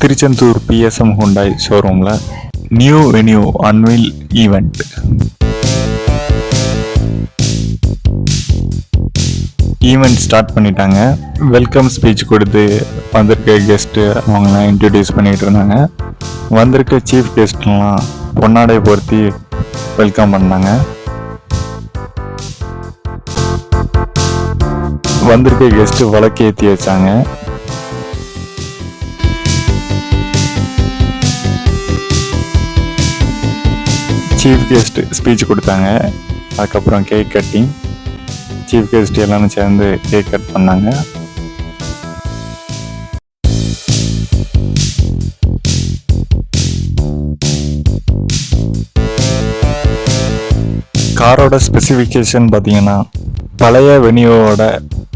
Tiruchendur BSM Hyundai ஷோரூமில் new venue unveil event. Event start பண்ணிட்டாங்க. Welcome speech கொடுத்து வந்திருக்க கெஸ்ட்டு அவங்களாம் இன்ட்ரடியூஸ் பண்ணிகிட்டு இருந்தாங்க. வந்திருக்க சீஃப் கெஸ்ட்லாம் பொன்னாடை பொருத்தி வெல்கம் பண்ணாங்க. வந்திருக்க கெஸ்ட்டு வழக்கு ஏற்றி வச்சாங்க. சீஃப் கெஸ்ட் ஸ்பீச் கொடுத்தாங்க. அதுக்கப்புறம் கேக் கட்டிங். சீஃப் கெஸ்ட் எல்லாரும் சேர்ந்து கேக் கட் பண்ணாங்க. காரோட ஸ்பெசிஃபிகேஷன் பார்த்தீங்கன்னா பழைய வெனியோட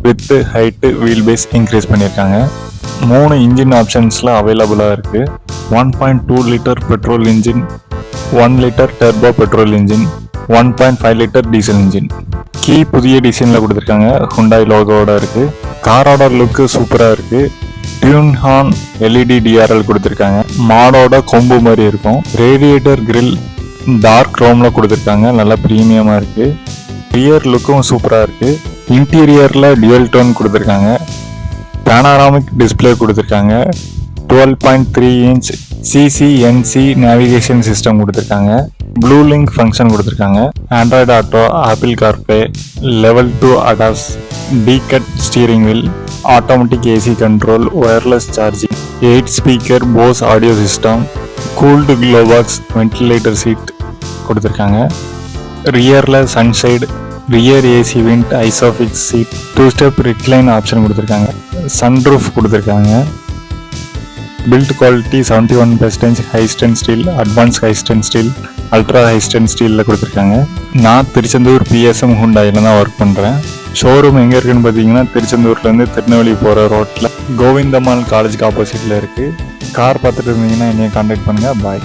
width height wheel base increase பண்ணியிருக்காங்க. 3 இன்ஜின் ஆப்ஷன்ஸில் அவைலபிளாக இருக்குது. 1.2 litre petrol engine, 1 litre turbo petrol engine, 1.5 litre diesel engine. Key புதிய டிசைனில் கொடுத்துருக்காங்க. ஹுண்டாய் லோகோட இருக்குது. காரோட லுக்கு சூப்பராக இருக்குது. டியூன் ஹார்ன் எல்இடி டிஆர்எல் கொடுத்துருக்காங்க. மாடோட கொம்பு மாதிரி இருக்கும். ரேடியேட்டர் கிரில் டார்க் ரோமில் கொடுத்துருக்காங்க. நல்லா ப்ரீமியமாக இருக்குது. ரியர் லுக்கும் சூப்பராக இருக்குது. இன்டீரியரில் டியூவல் டோன் கொடுத்துருக்காங்க. பேனாராமிக் டிஸ்பிளே கொடுத்துருக்காங்க. 12.3 இன்ச் சிசிஎன்சி நேவிகேஷன் சிஸ்டம் கொடுத்துருக்காங்க. ப்ளூ லிங்க் ஃபங்க்ஷன் கொடுத்துருக்காங்க. Android auto, Apple CarPlay, level 2 ADAS, D cut steering wheel, automatic AC control, wireless charging, 8 speaker Bose audio system, cooled glovebox, ventilator seat கொடுத்துருக்காங்க. ரியரில் sunshade, rear AC vent, ISOFIX seat, 2 step recline option கொடுத்துருக்காங்க. Sunroof கொடுத்துருக்காங்க. Build quality 71% high strength steel, advance high strength steel, ultra high strength ஸ்டீலில் கொடுத்துருக்காங்க. நான் Tiruchendur BSM ஹுண்டாயில் தான் work பண்ணுறேன். Showroom எங்கே இருக்குன்னு பார்த்தீங்கன்னா திருச்செந்தூர்லேருந்து திருநெல்வேலி போகிற ரோட்டில் கோவிந்தம்மாள் காலேஜுக்கு ஆப்போசிட்டில் இருக்குது. கார் பார்த்துட்டு இருந்தீங்கன்னா என்னையை கான்டாக்ட் பண்ணுங்கள். பாய்.